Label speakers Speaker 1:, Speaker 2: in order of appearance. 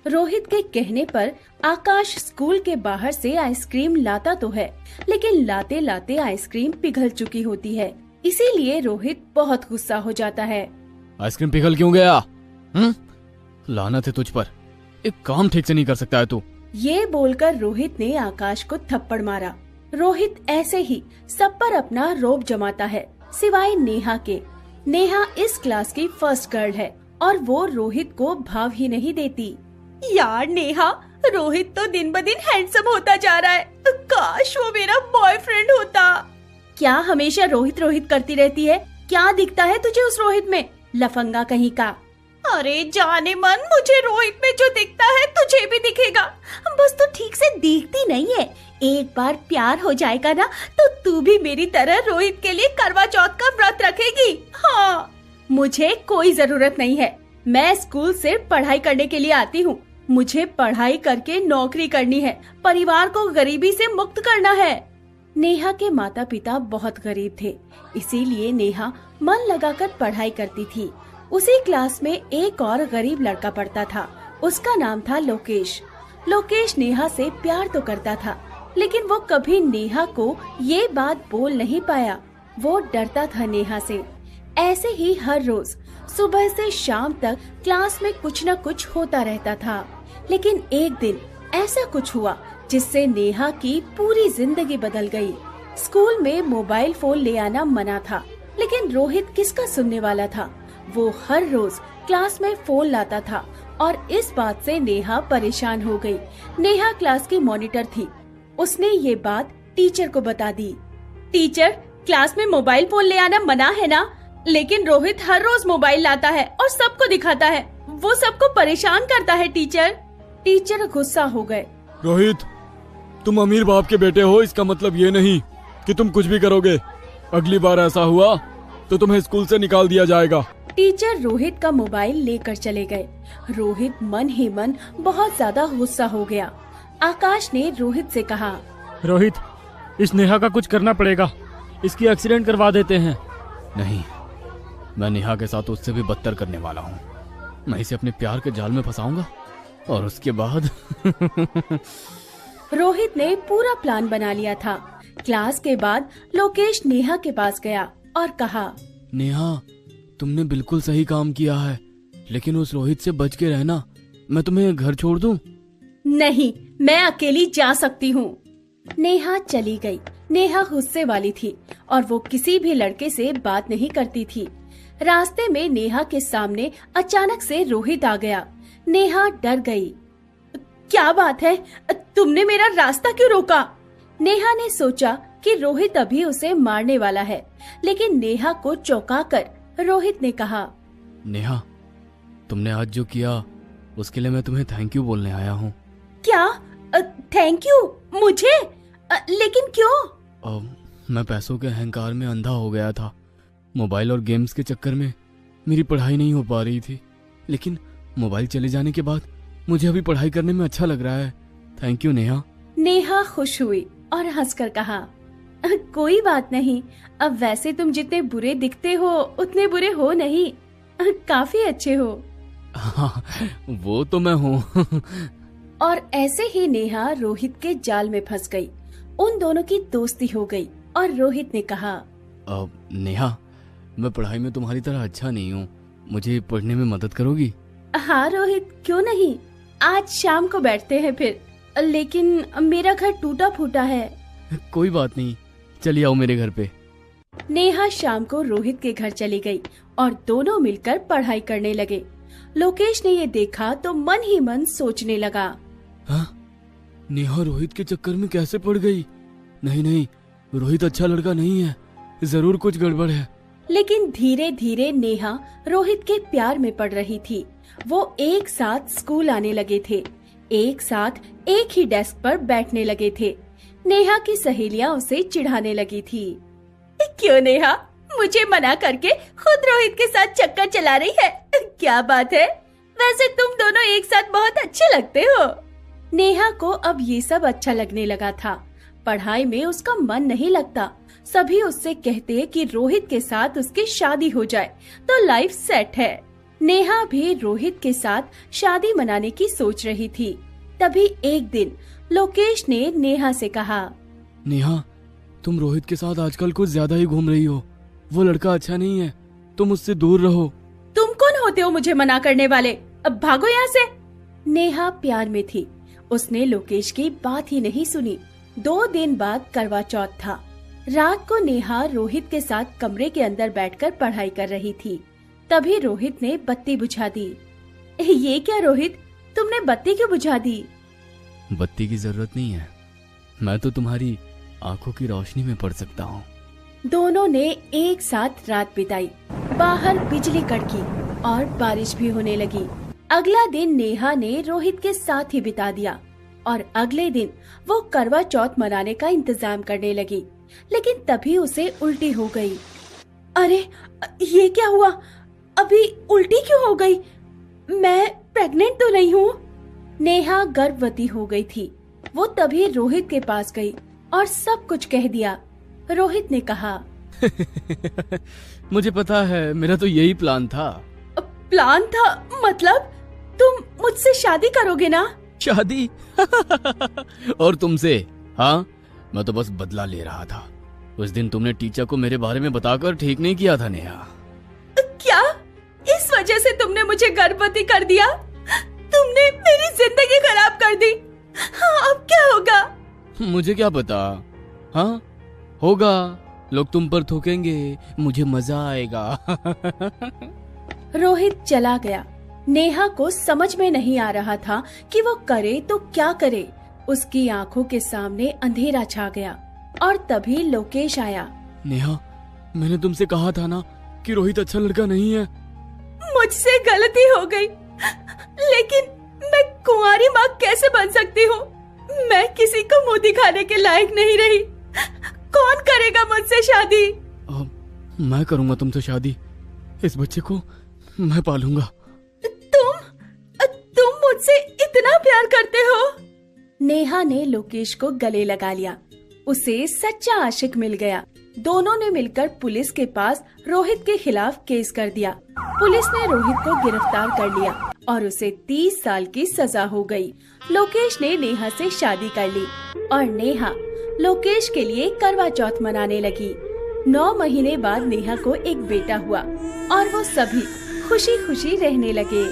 Speaker 1: रोहित के कहने पर आकाश स्कूल के बाहर से आइसक्रीम लाता तो है, लेकिन लाते लाते आइसक्रीम पिघल चुकी होती है। इसीलिए रोहित बहुत गुस्सा हो जाता है।
Speaker 2: आइसक्रीम पिघल क्यों गया? लानत है तुझ पर, एक काम ठीक से नहीं कर सकता है तू।
Speaker 1: ये बोलकर रोहित ने आकाश को थप्पड़ मारा। रोहित ऐसे ही सब पर अपना रौब जमाता है, सिवाय नेहा के। नेहा इस क्लास की फर्स्ट गर्ल है और वो रोहित को भाव ही नहीं देती। यार नेहा, रोहित तो दिन ब दिन हैंडसम होता जा रहा है। काश वो मेरा बॉयफ्रेंड होता। क्या हमेशा रोहित रोहित करती रहती है? क्या दिखता है तुझे उस रोहित में, लफंगा कहीं का? अरे जाने मन, मुझे रोहित में जो दिखता है तुझे भी दिखेगा। बस तू ठीक से दिखती नहीं है। एक बार प्यार हो जाएगा ना तो तू भी मेरी तरह रोहित के लिए करवा चौथ का व्रत रखेगी। हाँ, मुझे कोई जरूरत नहीं है। मैं स्कूल सिर्फ पढ़ाई करने के लिए आती हूँ। मुझे पढ़ाई करके नौकरी करनी है, परिवार को गरीबी से मुक्त करना है। नेहा के माता पिता बहुत गरीब थे, इसीलिए नेहा मन लगाकर पढ़ाई करती थी। उसी क्लास में एक और गरीब लड़का पढ़ता था। उसका नाम था लोकेश। लोकेश नेहा से प्यार तो करता था, लेकिन वो कभी नेहा को ये बात बोल नहीं पाया। वो डरता था नेहा से। ऐसे ही हर रोज सुबह से शाम तक क्लास में कुछ न कुछ होता रहता था। लेकिन एक दिन ऐसा कुछ हुआ जिससे नेहा की पूरी जिंदगी बदल गई। स्कूल में मोबाइल फोन ले आना मना था, लेकिन रोहित किसका सुनने वाला था। वो हर रोज क्लास में फोन लाता था और इस बात से नेहा परेशान हो गई। नेहा क्लास की मॉनिटर थी। उसने ये बात टीचर को बता दी। टीचर, क्लास में मोबाइल फोन ले आना मना है ना, लेकिन रोहित हर रोज मोबाइल लाता है और सबको दिखाता है। वो सबको परेशान करता है टीचर। टीचर गुस्सा हो गए।
Speaker 2: रोहित, तुम अमीर बाप के बेटे हो, इसका मतलब ये नहीं कि तुम कुछ भी करोगे। अगली बार ऐसा हुआ तो तुम्हें स्कूल से निकाल दिया जाएगा।
Speaker 1: टीचर रोहित का मोबाइल लेकर चले गए। रोहित मन ही मन बहुत ज्यादा गुस्सा हो गया। आकाश ने रोहित से कहा,
Speaker 3: रोहित, इस नेहा का कुछ करना पड़ेगा। इसकी एक्सीडेंट करवा देते हैं।
Speaker 2: नहीं, मैं नेहा के साथ उससे भी बदतर करने वाला हूँ। मैं इसे अपने प्यार के जाल में फंसाऊंगा और उसके बाद
Speaker 1: रोहित ने पूरा प्लान बना लिया था। क्लास के बाद लोकेश नेहा के पास गया और कहा,
Speaker 2: नेहा, तुमने बिल्कुल सही काम किया है, लेकिन उस रोहित से बच के रहना। मैं तुम्हें घर छोड़ दूं?
Speaker 1: नहीं, मैं अकेली जा सकती हूँ। नेहा चली गई। नेहा गुस्से वाली थी और वो किसी भी लड़के से बात नहीं करती थी। रास्ते में नेहा के सामने अचानक से रोहित आ गया। नेहा डर गई। क्या बात है, तुमने मेरा रास्ता क्यों रोका? नेहा ने सोचा कि रोहित अभी उसे मारने वाला है, लेकिन नेहा को चौंकाकर रोहित ने कहा,
Speaker 2: नेहा, तुमने आज जो किया उसके लिए मैं तुम्हें थैंक यू बोलने आया हूँ।
Speaker 1: क्या थैंक यू? मुझे? लेकिन क्यों?
Speaker 2: मैं पैसों के अहंकार में अंधा हो गया था। मोबाइल और गेम्स के चक्कर में मेरी पढ़ाई नहीं हो पा रही थी, लेकिन मोबाइल चले जाने के बाद मुझे अभी पढ़ाई करने में अच्छा लग रहा है। Thank you Neha.
Speaker 1: नेहा खुश हुई और हंसकर कहा, कोई बात नहीं। अब वैसे तुम जितने बुरे दिखते हो उतने बुरे हो नहीं, काफी अच्छे हो।
Speaker 2: हाँ, वो तो मैं हूँ।
Speaker 1: और ऐसे ही नेहा रोहित के जाल में फंस गई। उन दोनों की दोस्ती हो गई और रोहित ने कहा,
Speaker 2: नेहा, मैं पढ़ाई में तुम्हारी तरह अच्छा नहीं हूँ, मुझे पढ़ने में मदद करोगी?
Speaker 1: हाँ रोहित, क्यों नहीं। आज शाम को बैठते हैं फिर, लेकिन मेरा घर टूटा फूटा है।
Speaker 2: कोई बात नहीं, चलिए आओ मेरे घर पे।
Speaker 1: नेहा शाम को रोहित के घर चली गई और दोनों मिलकर पढ़ाई करने लगे। लोकेश ने ये देखा तो मन ही मन सोचने लगा,
Speaker 2: हाँ? नेहा रोहित के चक्कर में कैसे पड़ गई? नहीं नहीं, रोहित अच्छा लड़का नहीं है, जरूर कुछ गड़बड़ है।
Speaker 1: लेकिन धीरे धीरे नेहा रोहित के प्यार में पड़ रही थी। वो एक साथ स्कूल आने लगे थे, एक साथ एक ही डेस्क पर बैठने लगे थे। नेहा की सहेलियां उसे चिढ़ाने लगी थी। क्यों नेहा, मुझे मना करके खुद रोहित के साथ चक्कर चला रही है? क्या बात है, वैसे तुम दोनों एक साथ बहुत अच्छे लगते हो। नेहा को अब ये सब अच्छा लगने लगा था। पढ़ाई में उसका मन नहीं लगता। सभी उससे कहते कि रोहित के साथ उसकी शादी हो जाए तो लाइफ सेट है। नेहा भी रोहित के साथ शादी मनाने की सोच रही थी। तभी एक दिन लोकेश ने नेहा से कहा,
Speaker 2: नेहा, तुम रोहित के साथ आजकल कुछ ज्यादा ही घूम रही हो। वो लड़का अच्छा नहीं है, तुम उससे दूर रहो।
Speaker 1: तुम कौन होते हो मुझे मना करने वाले? अब भागो यहाँ से। नेहा प्यार में थी, उसने लोकेश की बात ही नहीं सुनी। 2 दिन बाद करवा चौथ था। रात को नेहा रोहित के साथ कमरे के अंदर बैठकर पढ़ाई कर रही थी। तभी रोहित ने बत्ती बुझा दी। ये क्या रोहित, तुमने बत्ती क्यों बुझा दी?
Speaker 2: बत्ती की जरूरत नहीं है, मैं तो तुम्हारी आंखों की रोशनी में पढ़ सकता हूँ।
Speaker 1: दोनों ने एक साथ रात बिताई। बाहर बिजली कड़की और बारिश भी होने लगी। अगला दिन नेहा ने रोहित के साथ ही बिता दिया और अगले दिन वो करवा चौथ मनाने का इंतजाम करने लगी। लेकिन तभी उसे उल्टी हो गई। अरे ये क्या हुआ? अभी उल्टी क्यों हो गई? मैं प्रेग्नेंट तो नहीं हूँ? नेहा गर्भवती हो गई थी। वो तभी रोहित के पास गई और सब कुछ कह दिया। रोहित ने कहा,
Speaker 2: मुझे पता है, मेरा तो यही प्लान था।
Speaker 1: प्लान था? मतलब तुम मुझसे शादी करोगे ना?
Speaker 2: शादी? और तुमसे? हाँ, मैं तो बस बदला ले रहा था। उस दिन तुमने टीचर को मेरे बारे में बताकर ठीक नहीं किया था नेहा।
Speaker 1: क्या? इस वजह से तुमने मुझे गर्भवती कर दिया? तुमने मेरी जिंदगी खराब कर दी। हाँ, अब क्या होगा?
Speaker 2: मुझे क्या पता। हाँ, होगा। लोग तुम पर थूकेंगे, मुझे मजा आएगा।
Speaker 1: रोहित चला गया। नेहा को समझ में नहीं आ रहा था कि वो करे तो क्या करे। उसकी आंखों के सामने अंधेरा छा गया और तभी लोकेश आया।
Speaker 2: नेहा, मैंने तुमसे कहा था ना कि रोहित अच्छा लड़का नहीं है।
Speaker 1: मुझसे गलती हो गई, लेकिन मैं कुंवारी माँ कैसे बन सकती हूँ? मैं किसी को मुंह दिखाने के लायक नहीं रही। कौन करेगा मुझसे शादी?
Speaker 2: मैं करूंगा तुमसे शादी। इस बच्चे को मैं पालूंगा।
Speaker 1: तुम मुझसे इतना प्यार करते हो? नेहा ने लोकेश को गले लगा लिया। उसे सच्चा आशिक मिल गया। दोनों ने मिलकर पुलिस के पास रोहित के खिलाफ केस कर दिया। पुलिस ने रोहित को गिरफ्तार कर लिया और उसे 30 साल की सजा हो गई। लोकेश ने नेहा से शादी कर ली और नेहा लोकेश के लिए करवा चौथ मनाने लगी। 9 महीने बाद नेहा को एक बेटा हुआ और वो सभी खुशी खुशी रहने लगे।